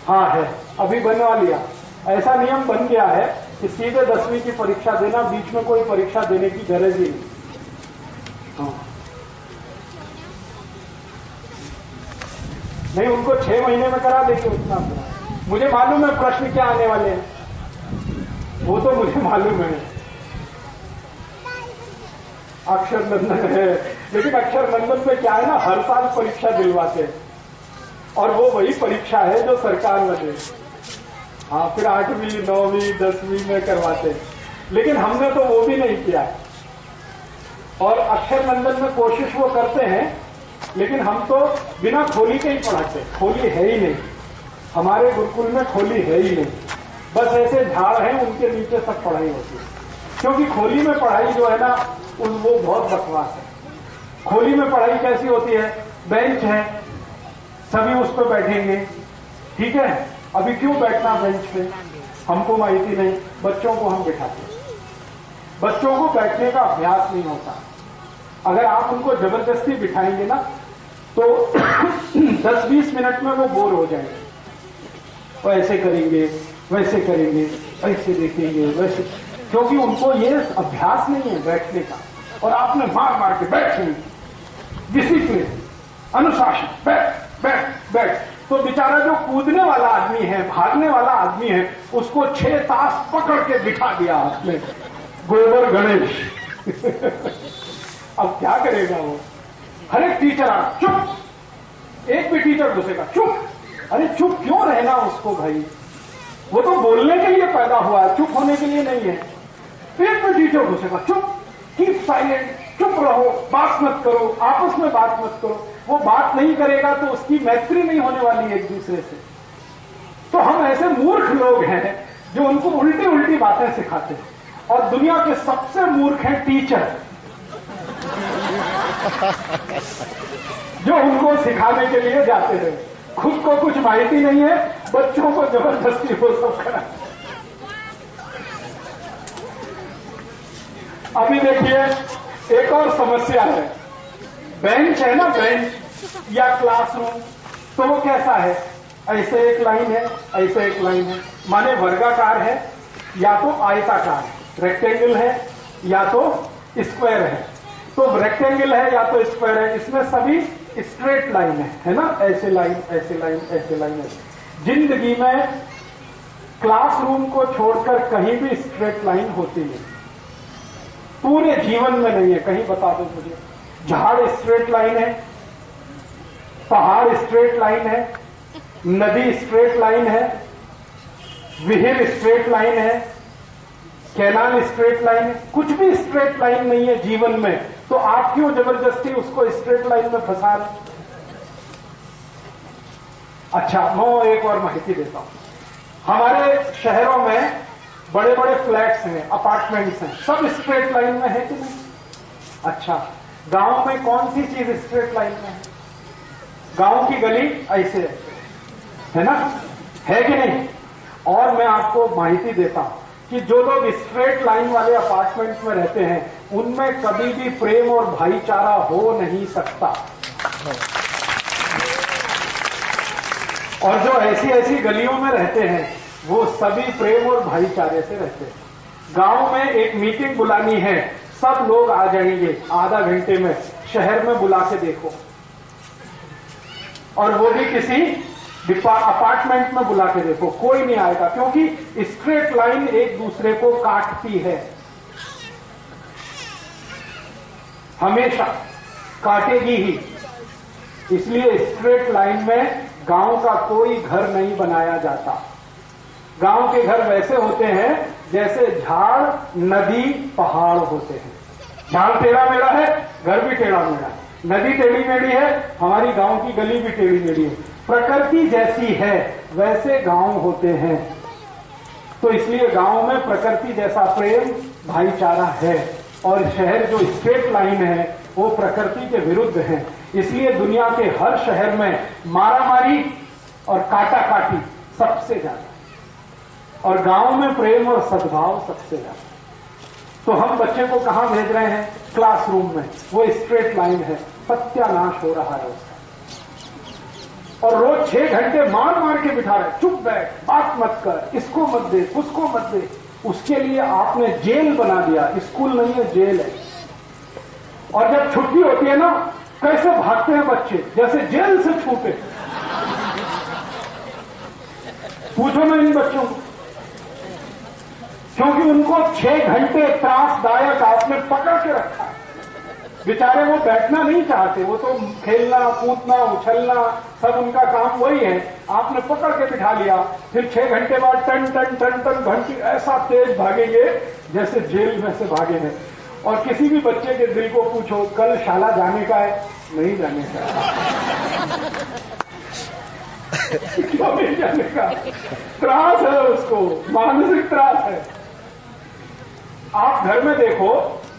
हाँ है, अभी बनवा लिया। ऐसा नियम बन गया है कि सीधे 10वीं की परीक्षा देना, बीच में कोई परीक्षा देने की गरज ही नहीं। हाँ। नहीं, उनको 6 महीने में करा देंगे उतना। मुझे मालूम है प्रश्न क्या आने वाले हैं, वो तो मुझे मालूम है। अक्षर नंदन है, लेकिन अक्षर नंदन पे क्या है ना, हर साल परीक्षा दिलवाते हैं और वो वही परीक्षा है जो सरकार में दे। हाँ, फिर 8वीं 9वीं 10वीं में करवाते हैं, लेकिन हमने तो वो भी नहीं किया है। और अक्षर नंदन में कोशिश वो करते हैं, लेकिन हम तो बिना खोली के ही पढ़ाते। खोली है ही नहीं हमारे गुरुकुल में, खोली है ही नहीं। बस ऐसे झाड़ हैं, उनके नीचे सब पढ़ाई होती है। क्योंकि खोली में पढ़ाई जो है ना, वो बहुत बकवास है। खोली में पढ़ाई कैसी होती है, बेंच है, सभी उस पर बैठेंगे, ठीक है। अभी क्यों बैठना बेंच पे, हमको माहिती नहीं, बच्चों को हम बिठाते हैं। बच्चों को बैठने का अभ्यास नहीं होता। अगर आप उनको जबरदस्ती बिठाएंगे ना, तो 10-20 मिनट में वो बोर हो जाएंगे। वो ऐसे करेंगे, वैसे करेंगे, ऐसे देखेंगे, वैसे, क्योंकि उनको ये अभ्यास नहीं है बैठने का। और आपने मार मार के बैठेंगे, डिसिप्लिन, अनुशासन, बैठ बैठ बैठ। तो बेचारा जो कूदने वाला आदमी है, भागने वाला आदमी है, उसको 6 तास पकड़ के बिठा दिया आपने, गोबर गणेश। अब क्या करेगा वो। हर एक टीचर आ, चुप, एक भी टीचर घुसेगा, चुप। अरे चुप क्यों रहना उसको भाई, वो तो बोलने के लिए पैदा हुआ है, चुप होने के लिए नहीं है। एक भी टीचर घुसेगा, चुप, कीप साइलेंट, चुप रहो, बात मत करो, आपस में बात मत करो। वो बात नहीं करेगा तो उसकी मैत्री नहीं होने वाली एक दूसरे से। तो हम ऐसे मूर्ख लोग हैं जो उनको उल्टी उल्टी बातें सिखाते हैं। और दुनिया के सबसे मूर्ख हैं टीचर, जो उनको सिखाने के लिए जाते हैं। खुद को कुछ माहिती नहीं है, बच्चों को जबरदस्ती वो सब करा। अभी देखिए एक और समस्या है, बेंच है ना, बेंच या क्लासरूम, तो वो कैसा है, ऐसे एक लाइन है, ऐसे एक लाइन है, माने वर्गाकार है या तो आयताकार है, रेक्टेंगल है या तो स्क्वायर है। तो रेक्टेंगल है या तो स्क्वायर है, इसमें सभी स्ट्रेट लाइन है ना, ऐसे लाइन, ऐसे लाइन, ऐसे लाइन है। जिंदगी में क्लासरूम को छोड़कर कहीं भी स्ट्रेट लाइन होती नहीं, पूरे जीवन में नहीं है। कहीं बता दो मुझे, झाड़ स्ट्रेट लाइन है, पहाड़ स्ट्रेट लाइन है, नदी स्ट्रेट लाइन है, विहिर स्ट्रेट लाइन है, कैनाल स्ट्रेट लाइन है, कुछ भी स्ट्रेट लाइन नहीं है जीवन में। तो आप क्यों जबरदस्ती उसको स्ट्रेट लाइन में फंसा रहे? अच्छा, मैं एक और माहिती देता हूं। हमारे शहरों में बड़े बड़े फ्लैट्स हैं, अपार्टमेंट्स हैं, सब स्ट्रेट लाइन में है कि नहीं? अच्छा, गांव में कौन सी चीज स्ट्रेट लाइन में है? गांव की गली ऐसे है ना, है कि नहीं? और मैं आपको माहिती देता हूं कि जो लोग स्ट्रेट लाइन वाले अपार्टमेंट्स में रहते हैं, उनमें कभी भी प्रेम और भाईचारा हो नहीं सकता। और जो ऐसी ऐसी गलियों में रहते हैं, वो सभी प्रेम और भाईचारे से रहते हैं। गांव में एक मीटिंग बुलानी है, सब लोग आ जाएंगे आधा घंटे में, शहर में बुला के देखो, और वो भी किसी अपार्टमेंट में बुला के देखो, कोई नहीं आएगा, क्योंकि स्ट्रेट लाइन एक दूसरे को काटती है, हमेशा काटेगी ही। इसलिए स्ट्रेट लाइन में गांव का कोई घर नहीं बनाया जाता। गांव के घर वैसे होते हैं जैसे झाड़, नदी, पहाड़ होते हैं। झाड़ टेढ़ा मेढ़ा है, घर भी टेढ़ा मेढ़ा है, नदी टेढ़ी मेढ़ी है, हमारी गांव की गली भी टेढ़ी मेढ़ी है। प्रकृति जैसी है वैसे गांव होते हैं। तो इसलिए गांव में प्रकृति जैसा प्रेम, भाईचारा है, और शहर जो स्ट्रेट लाइन है वो प्रकृति के विरुद्ध है। इसलिए दुनिया के हर शहर में मारामारी और काटाकाटी सबसे ज्यादा, और गांव में प्रेम और सद्भाव सबसे ज्यादा। तो हम बच्चे को कहां भेज रहे हैं? क्लासरूम में। वो स्ट्रेट लाइन है, सत्यानाश हो रहा है उसका। और रोज 6 घंटे मार मार के बिठा रहे, चुप बैठ, बात मत कर, इसको मत दे, उसको मत दे। उसके लिए आपने जेल बना दिया। स्कूल नहीं है, जेल है। और जब छुट्टी होती है ना, कैसे भागते हैं बच्चे, जैसे जेल से छूटे। पूछो ना इन बच्चों को, क्योंकि उनको 6 घंटे त्रासदायक आपने पकड़ के रखा है। बेचारे वो बैठना नहीं चाहते, वो तो खेलना, कूदना, उछलना, सब उनका काम वही है। आपने पकड़ के बिठा लिया, फिर 6 घंटे बाद टन टन टन टन घंटी ऐसा तेज भागेंगे जैसे जेल में से भागे हैं। और किसी भी बच्चे के दिल को पूछो, कल शाला जाने का है? नहीं जाने का। क्यों नहीं जाने का? त्रास है उसको, मानसिक त्रास है। आप घर में देखो,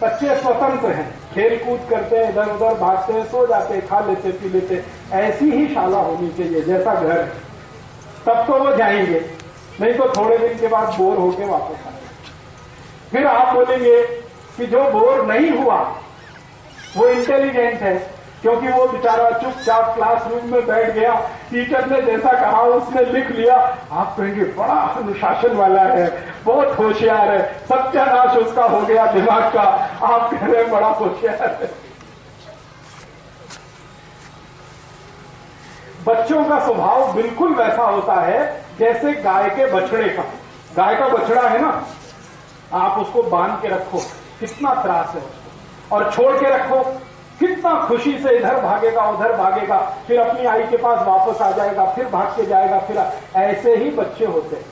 बच्चे स्वतंत्र हैं, खेल कूद करते हैं, इधर उधर भागते हैं, सो जाते हैं, खा लेते, पी लेते। ऐसी ही शाला होनी चाहिए जैसा घर है। तब तो वो जाएंगे, नहीं तो थोड़े दिन के बाद बोर होके वापस आएंगे। फिर आप बोलेंगे कि जो बोर नहीं हुआ वो इंटेलिजेंट है, क्योंकि वो बेचारा चुपचाप क्लासरूम में बैठ गया, टीचर ने जैसा कहा उसने लिख लिया। आप कहेंगे बड़ा अनुशासन वाला है, बहुत होशियार है, सत्यानाश उसका हो गया दिमाग का। आप कह रहे हैं बड़ा होशियार है। बच्चों का स्वभाव बिल्कुल वैसा होता है जैसे गाय के बछड़े का। गाय का बछड़ा है ना, आप उसको बांध के रखो, कितना त्रास है उसको, और छोड़ के रखो, कितना खुशी से इधर भागेगा, उधर भागेगा, फिर अपनी आई के पास वापस आ जाएगा, फिर भाग के जाएगा। फिर ऐसे ही बच्चे होते हैं,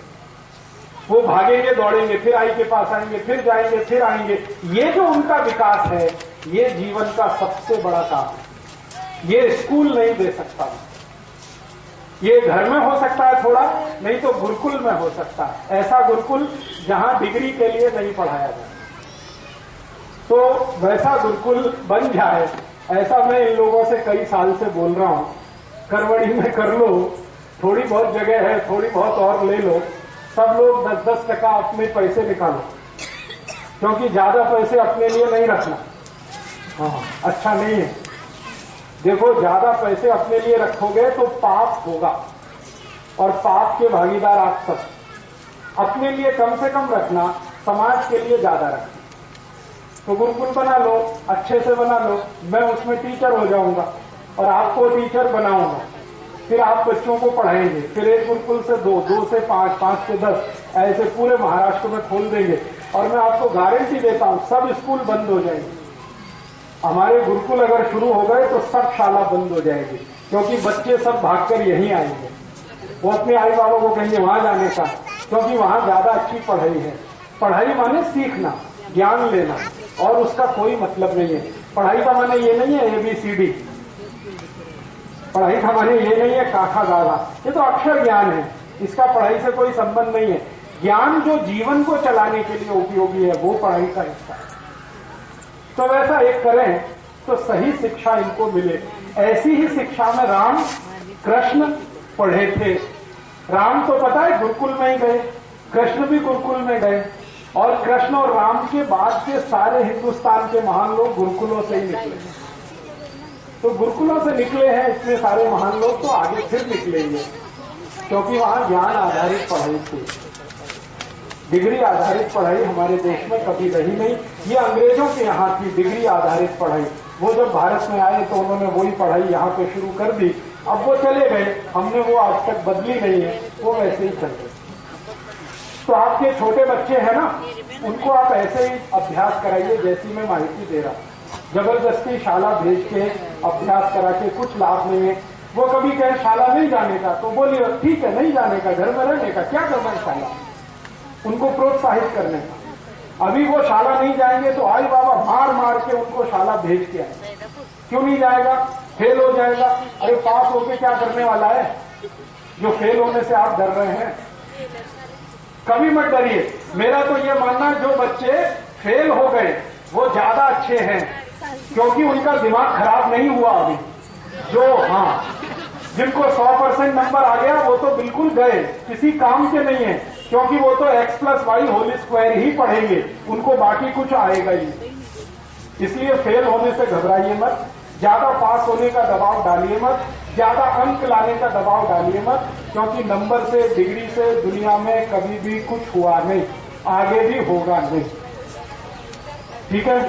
वो भागेंगे, दौड़ेंगे, फिर आई के पास आएंगे, फिर जाएंगे, फिर आएंगे। ये जो उनका विकास है, ये जीवन का सबसे बड़ा काम है। ये स्कूल नहीं दे सकता, ये घर में हो सकता है थोड़ा, नहीं तो गुरुकुल में हो सकता है। ऐसा गुरुकुल जहां डिग्री के लिए नहीं पढ़ाया जाए, तो वैसा गुरुकुल बन जाए। ऐसा मैं इन लोगों से कई साल से बोल रहा हूं, करवड़ी में कर लो, थोड़ी बहुत जगह है, थोड़ी बहुत और ले लो, सब लोग 10-10 टका अपने पैसे निकालो, क्योंकि ज्यादा पैसे अपने लिए नहीं रखना। हाँ, अच्छा नहीं है। देखो, ज्यादा पैसे अपने लिए रखोगे तो पाप होगा, और पाप के भागीदार आप सब। अपने लिए कम से कम रखना, समाज के लिए ज्यादा रखना। तो गुरुकुल बना लो, अच्छे से बना लो, मैं उसमें टीचर हो जाऊंगा और आपको टीचर बनाऊंगा। फिर आप बच्चों को पढ़ाएंगे, फिर एक गुरुकुल से 2, 2 से 5, 5 से 10, ऐसे पूरे महाराष्ट्र में खोल देंगे। और मैं आपको गारंटी देता हूं, सब स्कूल बंद हो जाएंगे। हमारे गुरुकुल अगर शुरू हो गए तो सब शाला बंद हो जाएगी, क्योंकि बच्चे सब भागकर यहीं आएंगे। वो अपने आई बाबा को कहेंगे वहां जाने का, क्योंकि वहां ज्यादा अच्छी पढ़ाई है। पढ़ाई माने सीखना, ज्ञान लेना, और उसका कोई मतलब नहीं है। पढ़ाई का माने ये नहीं है ABCD, पढ़ाई का माने ये नहीं है काखा गागा, ये तो अक्षर ज्ञान है, इसका पढ़ाई से कोई संबंध नहीं है। ज्ञान जो जीवन को चलाने के लिए उपयोगी है, वो पढ़ाई का हिस्सा है। तो वैसा एक करें तो सही शिक्षा इनको मिले। ऐसी ही शिक्षा में राम कृष्ण पढ़े थे। राम तो पता है गुरुकुल में ही गए, कृष्ण भी गुरुकुल में गए, और कृष्ण और राम के बाद के सारे हिंदुस्तान के महान लोग गुरुकुलों से ही निकले। तो गुरुकुलों से निकले हैं इतने सारे महान लोग, तो आगे फिर निकलेंगे, क्योंकि वहां ज्ञान आधारित पढ़ाई थी। डिग्री आधारित पढ़ाई हमारे देश में कभी रही नहीं। ये अंग्रेजों के यहाँ की डिग्री आधारित पढ़ाई। वो जब भारत में आए तो उन्होंने वही पढ़ाई यहाँ पे शुरू कर दी। अब वो चले गए, हमने वो आज तक बदली नहीं है, वो वैसे ही चल रहे। तो आपके छोटे बच्चे हैं ना, उनको आप ऐसे ही अभ्यास कराइए जैसी मैं माहिती दे रहा हूं। जबरदस्ती शाला भेज के अभ्यास करा के कुछ लाभ नहीं है। वो कभी कहे शाला नहीं जाने का, तो बोलिए ठीक है नहीं जाने का, घर में रहने का, क्या करना है शाला, उनको प्रोत्साहित करने का। अभी वो शाला नहीं जाएंगे तो आई बाबा मार मार के उनको शाला भेज के आए। क्यों नहीं जाएगा? फेल हो जाएगा। अरे पास होके क्या करने वाला है, जो फेल होने से आप डर रहे हैं? कभी मत डरिए। मेरा तो ये मानना है जो बच्चे फेल हो गए वो ज्यादा अच्छे हैं, क्योंकि उनका दिमाग खराब नहीं हुआ अभी। जो जिनको 100% नंबर आ गया वो तो बिल्कुल गए, किसी काम के नहीं है, क्योंकि वो तो x+y² ही पढ़ेंगे, उनको बाकी कुछ आएगा ही। इसलिए फेल होने से घबराइए मत, ज्यादा पास होने का दबाव डालिए मत। ज्यादा अंक लाने का दबाव डालिए मत, क्योंकि नंबर से डिग्री से दुनिया में कभी भी कुछ हुआ नहीं, आगे भी होगा नहीं। ठीक है।